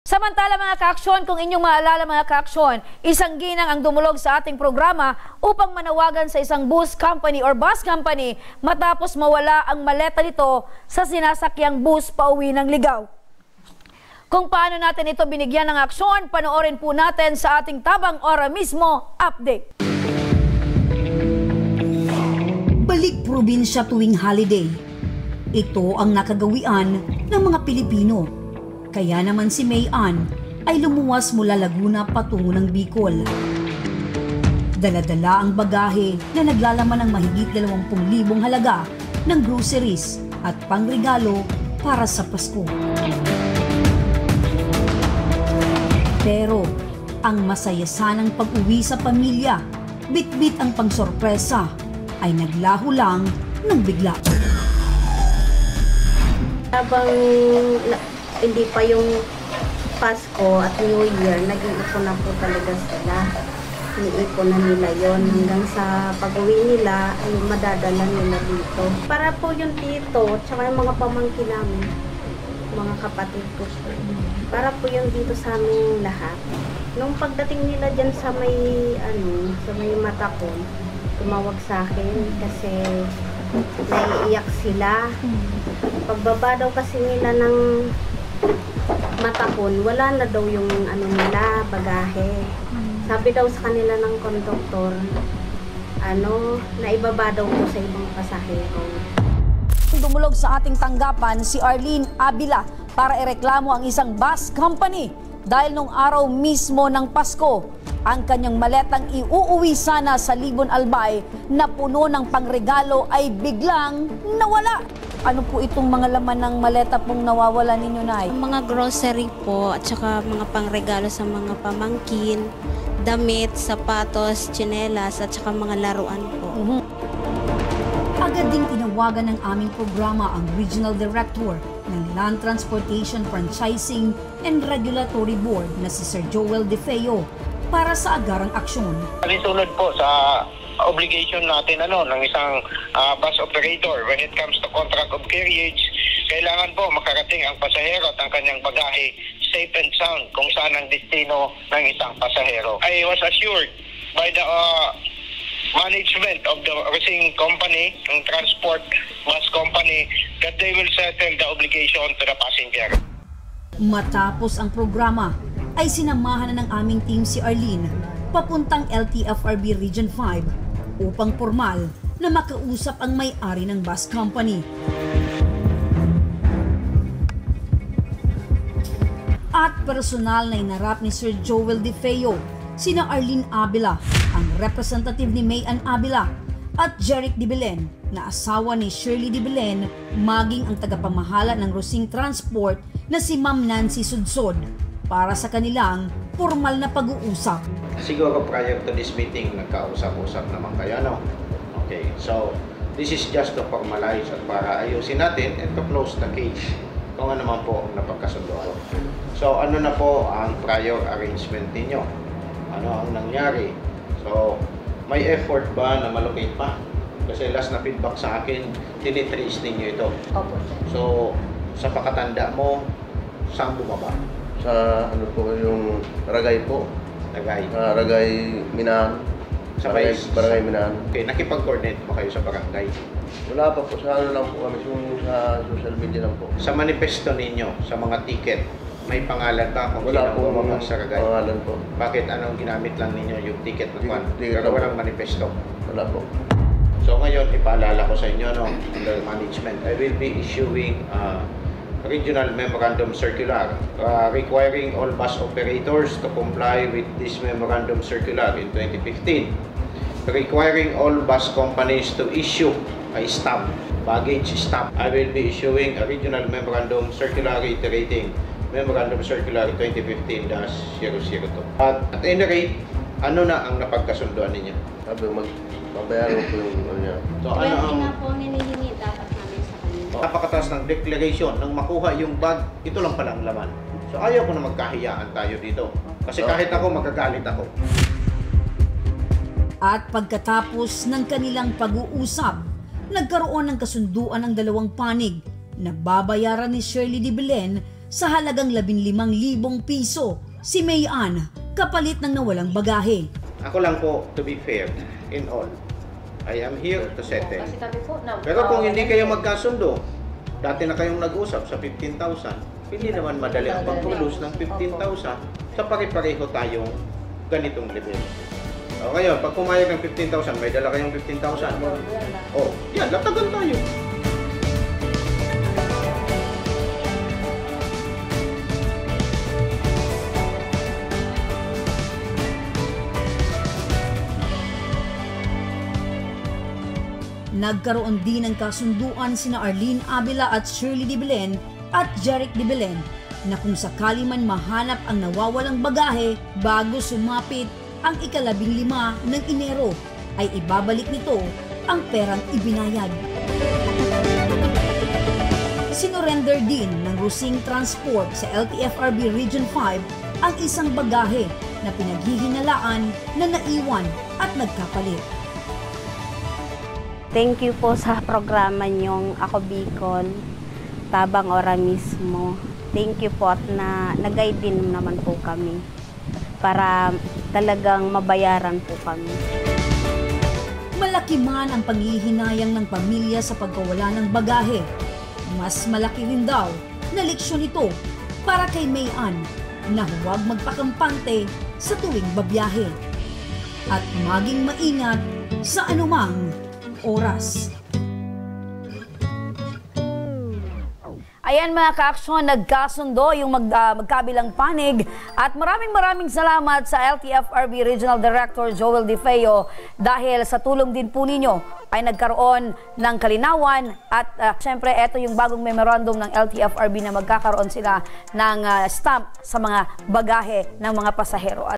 Samantala mga ka-aksyon, kung inyong maalala mga ka-aksyon, isang ginang ang dumulog sa ating programa upang manawagan sa isang bus company or bus company matapos mawala ang maleta nito sa sinasakyang bus pauwi ng Ligaw. Kung paano natin ito binigyan ng aksyon, panoorin po natin sa ating Tabang Ora mismo update. Balik probinsya tuwing holiday. Ito ang nakagawian ng mga Pilipino. Kaya naman si May Ann ay lumuwas mula Laguna patungo ng Bicol. Dala-dala ang bagahe na naglalaman ng mahigit 20,000 halaga ng groceries at pangregalo para sa Pasko. Pero ang masaya sanang pag-uwi sa pamilya, bit-bit ang pangsorpresa, ay naglaho lang ng bigla. Habang hindi pa yung Pasko at New Year, nag-iipon na po talaga sila. Iniipon na nila yon hanggang sa pag-uwi nila ay madadala nila dito. Para po yung tito, tsaka yung mga pamangkin namin, mga kapatid ko po. Para po yung dito sa aming lahat. Nung pagdating nila dyan sa may, sa may mata ko, tumawag sa akin kasi naiiyak sila. Pagbaba daw kasi nila ng matakon, wala na daw yung nila, bagahe. Sabi daw sa kanila ng konduktor, naibaba daw po sa ibang pasahero. Dumulog sa ating tanggapan si Arlene Abila para ireklamo ang isang bus company dahil nung araw mismo ng Pasko, ang kanyang maletang iuuwi sana sa Libon Albay na puno ng pangregalo ay biglang nawala. Ano po itong mga laman ng maleta pong nawawala ninyo, Nay? Mga grocery po at saka mga pangregalo sa mga pamangkin, damit, sapatos, tsinelas at saka mga laruan po. Agad ding tinawagan ng aming programa ang Regional Director ng Land Transportation Franchising and Regulatory Board na si Sir Joel De Feo para sa agarang aksyon. Sunod po sa obligation natin ng isang bus operator when it comes to contract of carriage, kailangan po makarating ang pasahero at ang kanyang bagahe safe and sound kung saan ang destino ng isang pasahero. I was assured by the management of the racing company, ng transport bus company, that they will settle the obligation to the passenger. Matapos ang programa, ay sinamahan na ng aming team si Arlene papuntang LTFRB Region 5 upang formal na makausap ang may-ari ng bus company. At personal na inarap ni Sir Joel De Feo sina Arlene Abila, ang representative ni May Ann Abila, at Jeric De Belen na asawa ni Shirley De Belen, maging ang tagapamahala ng Rosing Transport na si Ma'am Nancy Sudsod para sa kanilang formal na pag-uusap. Siguro prior to this meeting, nagkausap-usap naman kayo, no? Okay, so this is just to formalize at para ayusin natin and to close the case kung ano naman po ang napagkasundoan. So ano na po ang prior arrangement ninyo? Ano ang nangyari? So may effort ba na malocate pa? Kasi last na feedback sa akin, tinitrace ninyo ito. Opo. So sa pakatanda mo, saan bumaba? Sa yung Ragay po. Ragay Minahan. Sa Barangay Minahan. Okay, nakipag-coordinate ba kayo sa barangay? Wala pa po, sa lang po kami, sa social media lang po. Sa manifesto ninyo, sa mga ticket, may pangalan ba kung wala po bumaba sa Ragay? Pangalan po. Bakit anong ginamit lang ninyo yung ticket na kwan? Pero walang manifesto? Wala po. So ngayon, ipaalala ko sa inyo, under management, I will be issuing Regional Memorandum Circular requiring all bus operators to comply with this Memorandum Circular in 2015, requiring all bus companies to issue a stamp, baggage stamp. I will be issuing a Regional Memorandum Circular reiterating Memorandum Circular 2015-002. At any rate, ano na ang napagkasunduan ninyo? Sabi magbabayaran po yung niya. So ano ang nga po ninihingi dapat namin sa kanila. napakataas ng declaration nang makuha yung bag, ito lang palang laman. So ayaw ko na magkahiyaan tayo dito. Kasi kahit ako, magagalit ako. At pagkatapos ng kanilang pag-uusap, nagkaroon ng kasunduan ng dalawang panig na babayaran ni Shirley De Belen sa halagang 15,000 piso si May Ann kapalit ng nawalang bagahe. Ako lang po, to be fair in all, I am here to settle. Pero kung hindi kayo magkasundo, dati na kayong nag-usap sa 15,000, hindi naman madali ang pagtulos ng 15,000 sa pare-pareho tayong ganitong level. O ngayon, pag pumayag ng 15,000, may dala kayong 15,000. O, yan, latagan tayo. Nagkaroon din ng kasunduan sina Arlene Abila at Shirley de Belen at Jeric de Belen na kung sakali man mahanap ang nawawalang bagahe bago sumapit ang ika-15 ng Enero, ay ibabalik nito ang perang ibinayad. Sinurrender din ng Rusing Transport sa LTFRB Region 5 ang isang bagahe na pinaghihinalaan na naiwan at nagkapalit. Thank you po sa programa niyong Ako Bicol, Tabang Ora mismo. Thank you po at nag-guide din naman po kami para talagang mabayaran po kami. Malaki man ang panghihinayang ng pamilya sa pagkawala ng bagahe, mas malaki rin daw na leksyon ito para kay May Ann na huwag magpakampante sa tuwing babiyahe at maging maingat sa anumang oras. Ayan mga ka-aksyon, nagkasundo yung magkabilang panig at maraming salamat sa LTFRB Regional Director Joel De Feo dahil sa tulong din po ninyo ay nagkaroon ng kalinawan at syempre ito yung bagong memorandum ng LTFRB na magkakaroon sila ng stamp sa mga bagahe ng mga pasahero.